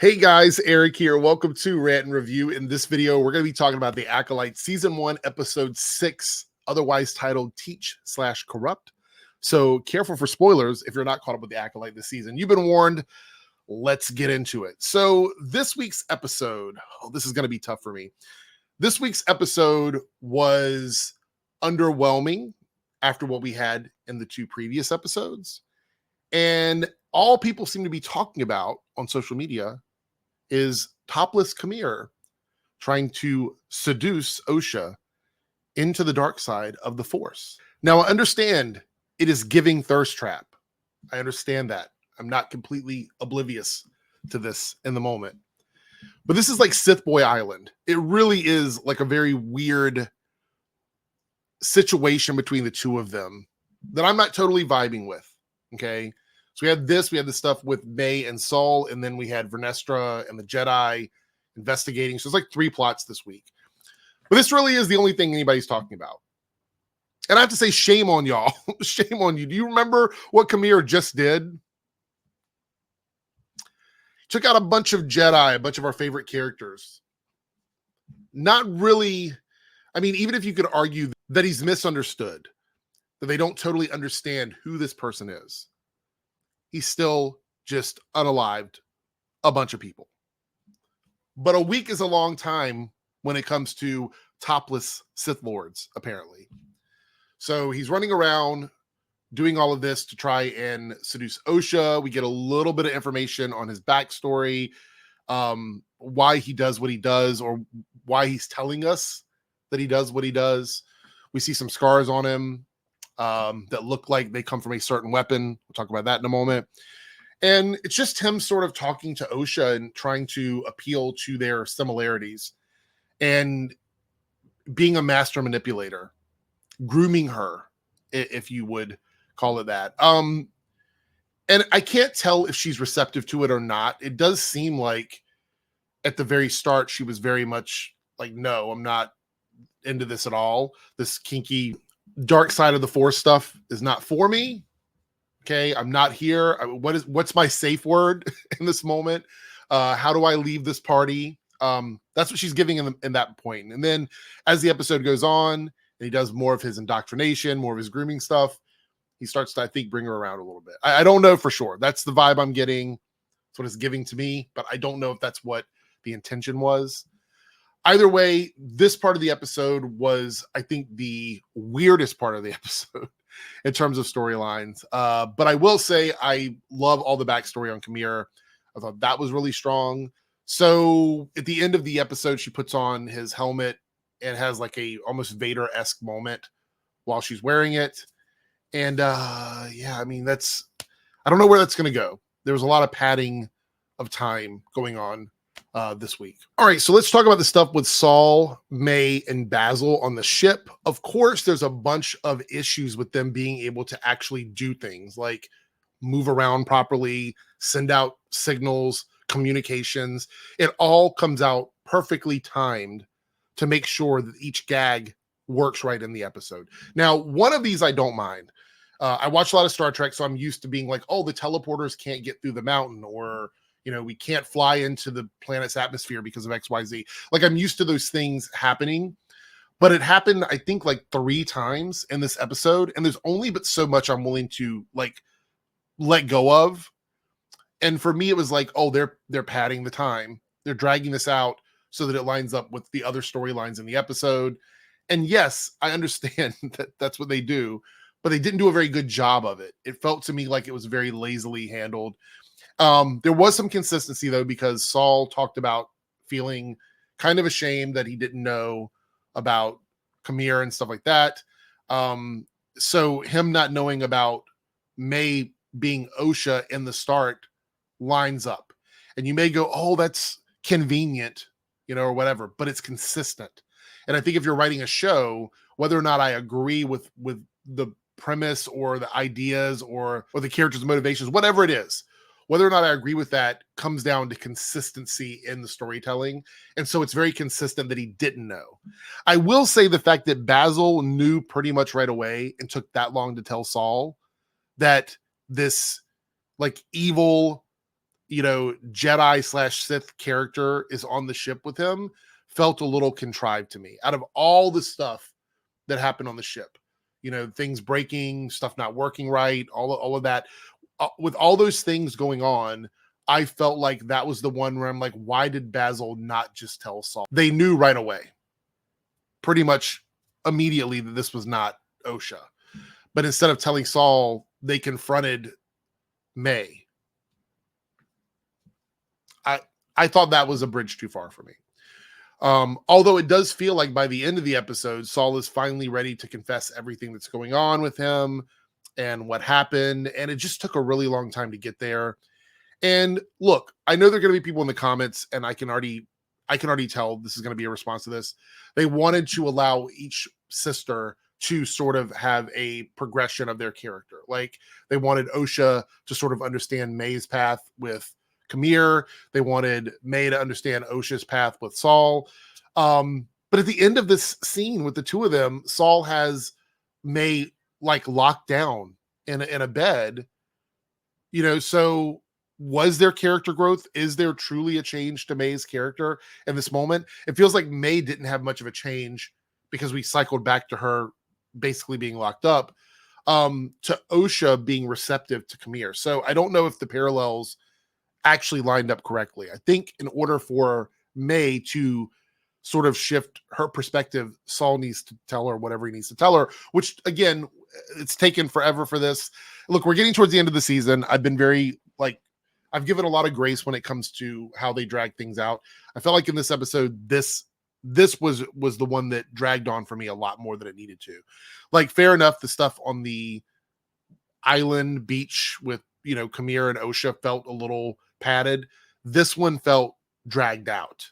Hey guys, Eric here. Welcome to Rant and Review. In this video, we're going to be talking about the Acolyte Season 1, Episode 6, otherwise titled Teach/Corrupt. So careful for spoilers if you're not caught up with the Acolyte this season. You've been warned. Let's get into it. So this week's episode, this is going to be tough for me. This week's episode was underwhelming after what we had in the two previous episodes. And all people seem to be talking about on social media is topless Qimir trying to seduce Osha into the dark side of the Force. Now, I understand it is giving thirst trap. I understand that. I'm not completely oblivious to this in the moment. But this is like Sith Boy Island. It really is like a very weird situation between the two of them that I'm not totally vibing with. Okay. So we had this stuff with May and Saul, and then we had Vernestra and the Jedi investigating. So it's like 3 plots this week. But this really is the only thing anybody's talking about. And I have to say, shame on y'all. Shame on you. Do you remember what Qimir just did? Took out a bunch of Jedi, a bunch of our favorite characters. Not really. I mean, even if you could argue that he's misunderstood, that they don't totally understand who this person is, he's still just unalived a bunch of people. But a week is a long time when it comes to topless Sith Lords, apparently. So he's running around doing all of this to try and seduce Osha. We get a little bit of information on his backstory, why he does what he does, or why he's telling us that he does what he does. We see some scars on him that look like they come from a certain weapon. We'll talk about that in a moment. And it's just him sort of talking to Osha and trying to appeal to their similarities and being a master manipulator, grooming her, if you would call it that. And I can't tell if she's receptive to it or not. It does seem like at the very start, she was very much like, no, I'm not into this at all. This kinky dark side of the Force stuff is not for me. Okay, I'm not here. What's my safe word in this moment? How do I leave this party? That's what she's giving in that point. And then as the episode goes on, and he does more of his indoctrination, more of his grooming stuff, he starts to, I think, bring her around a little bit. I don't know for sure. That's the vibe I'm getting. That's what it's giving to me, but I don't know if that's what the intention was. Either way, this part of the episode was, I think, the weirdest part of the episode in terms of storylines. But I will say I love all the backstory on Qimir. I thought that was really strong. So at the end of the episode, she puts on his helmet and has like a almost Vader-esque moment while she's wearing it. And yeah, I mean, I don't know where that's going to go. There was a lot of padding of time going on this week. All right, so let's talk about the stuff with Saul, May, and Basil on the ship. Of course, there's a bunch of issues with them being able to actually do things like move around properly, send out signals, communications. It all comes out perfectly timed to make sure that each gag works right in the episode. Now, one of these I don't mind. I watch a lot of Star Trek, so I'm used to being like, oh, the teleporters can't get through the mountain, or we can't fly into the planet's atmosphere because of XYZ. Like, I'm used to those things happening, but it happened, I think, like 3 times in this episode. And there's only but so much I'm willing to like let go of. And for me, it was like, oh, they're padding the time. They're dragging this out so that it lines up with the other storylines in the episode. And yes, I understand that that's what they do, but they didn't do a very good job of it. It felt to me like it was very lazily handled. There was some consistency though, because Saul talked about feeling kind of ashamed that he didn't know about Qimir and stuff like that. So him not knowing about May being Osha in the start lines up, and you may go, oh, that's convenient, or whatever, but it's consistent. And I think if you're writing a show, whether or not I agree with the premise or the ideas or the character's motivations, whatever it is, whether or not I agree with that comes down to consistency in the storytelling. And so it's very consistent that he didn't know. I will say the fact that Basil knew pretty much right away and took that long to tell Saul that this like evil, Jedi slash Sith character is on the ship with him felt a little contrived to me. Out of all the stuff that happened on the ship, things breaking, stuff not working right, all of that. With all those things going on, I felt like that was the one where I'm like, why did Basil not just tell Saul? They knew right away, pretty much immediately, that this was not Osha. But instead of telling Saul, they confronted May. I thought that was a bridge too far for me. Although it does feel like by the end of the episode, Saul is finally ready to confess everything that's going on with him and what happened. And it just took a really long time to get there. And look, I know there are going to be people in the comments, and I can already tell this is going to be a response to this. They wanted to allow each sister to sort of have a progression of their character. Like they wanted Osha to sort of understand May's path with Qimir. They wanted May to understand Osha's path with Saul. But at the end of this scene with the two of them, Saul has May like locked down in a bed. So was there character growth? Is there truly a change to May's character in this moment? It feels like May didn't have much of a change because we cycled back to her basically being locked up, to Osha being receptive to Qimir. So I don't know if the parallels actually lined up correctly. I think in order for May to sort of shift her perspective, Saul needs to tell her whatever he needs to tell her, which again, it's taken forever for this. Look, we're getting towards the end of the season. I've been I've given a lot of grace when it comes to how they drag things out. I felt like in this episode, this was the one that dragged on for me a lot more than it needed to. Like, fair enough, the stuff on the island beach with, Qimir and Osha felt a little padded. This one felt dragged out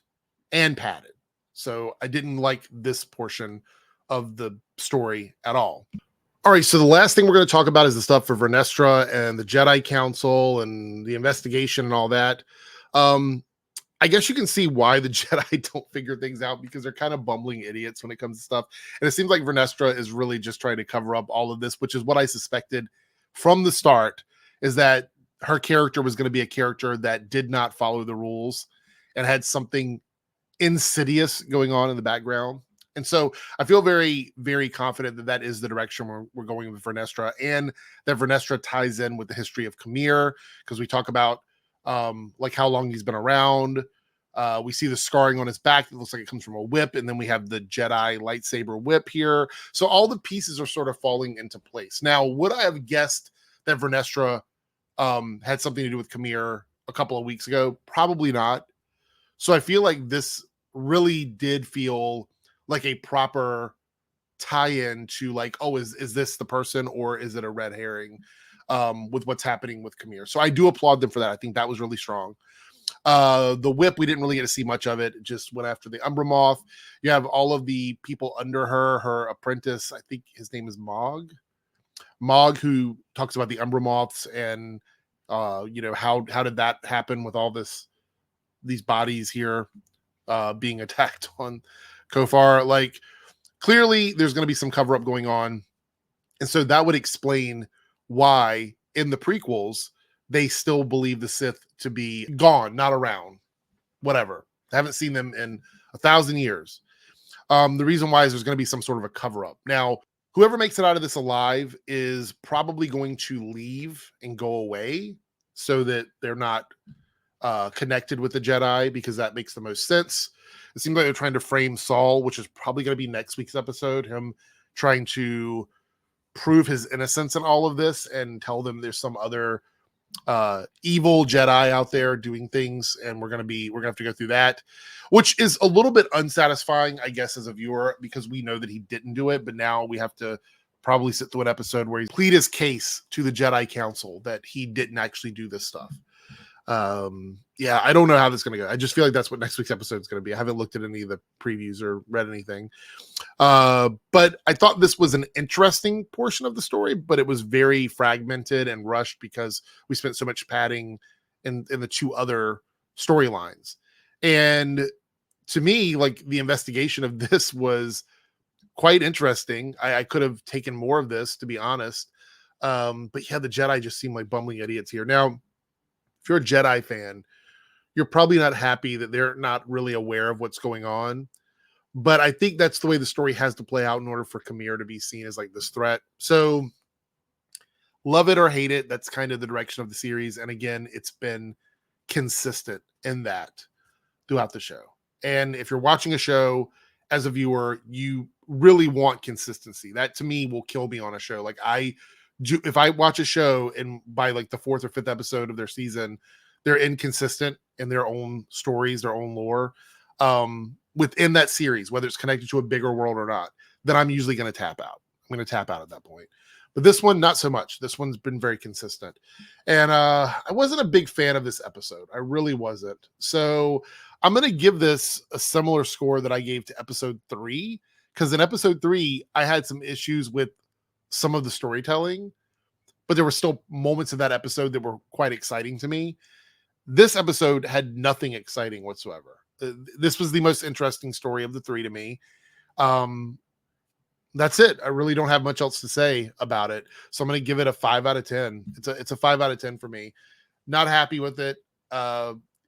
and padded. So I didn't like this portion of the story at all. All right, so the last thing we're going to talk about is the stuff for Vernestra and the Jedi Council and the investigation and all that. I guess you can see why the Jedi don't figure things out, because they're kind of bumbling idiots when it comes to stuff. And it seems like Vernestra is really just trying to cover up all of this, which is what I suspected from the start, is that her character was going to be a character that did not follow the rules and had something insidious going on in the background. And so I feel very, very confident that that is the direction we're going with Vernestra, and that Vernestra ties in with the history of Qimir, because we talk about like how long he's been around. We see the scarring on his back. It looks like it comes from a whip. And then we have the Jedi lightsaber whip here. So all the pieces are sort of falling into place. Now, would I have guessed that Vernestra had something to do with Qimir a couple of weeks ago? Probably not. So I feel like this really did feel like a proper tie-in to like, oh, is this the person, or is it a red herring with what's happening with Qimir? So I do applaud them for that. I think that was really strong. The whip, we didn't really get to see much of it. It just went after the Umbra Moth. You have all of the people under her apprentice. I think his name is Mog, who talks about the Umbra Moths and how did that happen with all these bodies here being attacked on Kofar. Like, clearly there's going to be some cover up going on. And so that would explain why in the prequels, they still believe the Sith to be gone, not around, whatever. I haven't seen them in 1,000 years. The reason why is there's going to be some sort of a cover up. Now, whoever makes it out of this alive is probably going to leave and go away so that they're not connected with the Jedi, because that makes the most sense. It seems like they're trying to frame Saul, which is probably going to be next week's episode, him trying to prove his innocence in all of this and tell them there's some other evil Jedi out there doing things, and we're gonna have to go through that, which is a little bit unsatisfying, I guess, as a viewer, because we know that he didn't do it, but now we have to probably sit through an episode where he plead his case to the Jedi Council that he didn't actually do this stuff. I don't know how this is going to go. I just feel like that's what next week's episode is going to be. I haven't looked at any of the previews or read anything. But I thought this was an interesting portion of the story, but it was very fragmented and rushed because we spent so much padding in the two other storylines. And to me, like, the investigation of this was quite interesting. I could have taken more of this, to be honest. But yeah, the Jedi just seem like bumbling idiots here. Now, if you're a Jedi fan, you're probably not happy that they're not really aware of what's going on. But I think that's the way the story has to play out in order for Qimir to be seen as like this threat. So love it or hate it, that's kind of the direction of the series. And again, it's been consistent in that throughout the show. And if you're watching a show as a viewer, you really want consistency. That to me will kill me on a show. Like if I watch a show and by like the 4th or 5th episode of their season, they're inconsistent in their own stories, their own lore, within that series, whether it's connected to a bigger world or not, then I'm usually going to tap out. I'm going to tap out at that point. But this one, not so much. This one's been very consistent. And I wasn't a big fan of this episode. I really wasn't. So I'm going to give this a similar score that I gave to episode 3. Because in episode 3, I had some issues with some of the storytelling. But there were still moments of that episode that were quite exciting to me. This episode had nothing exciting whatsoever. This was the most interesting story of the 3 to me. That's it. I really don't have much else to say about it. So I'm going to give it a 5 out of 10. It's a 5 out of 10 for me. Not happy with it.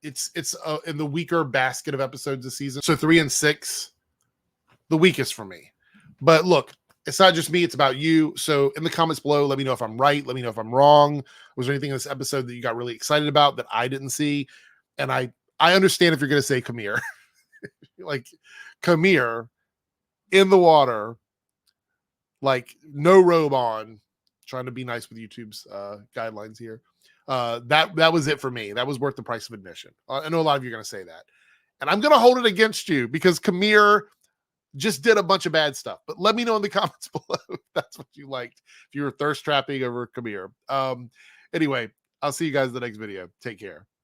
It's in the weaker basket of episodes this season. So 3 and 6, the weakest for me. But look, it's not just me. It's about you. So in the comments below, let me know if I'm right. Let me know if I'm wrong. Was there anything in this episode that you got really excited about that I didn't see? And I understand if you're going to say Qimir. Like Qimir in the water, like no robe on, trying to be nice with YouTube's guidelines here. That was it for me. That was worth the price of admission. I know a lot of you are going to say that. And I'm going to hold it against you because Qimir just did a bunch of bad stuff. But let me know in the comments below if that's what you liked. If you were thirst trapping over Qimir. Anyway, I'll see you guys in the next video. Take care.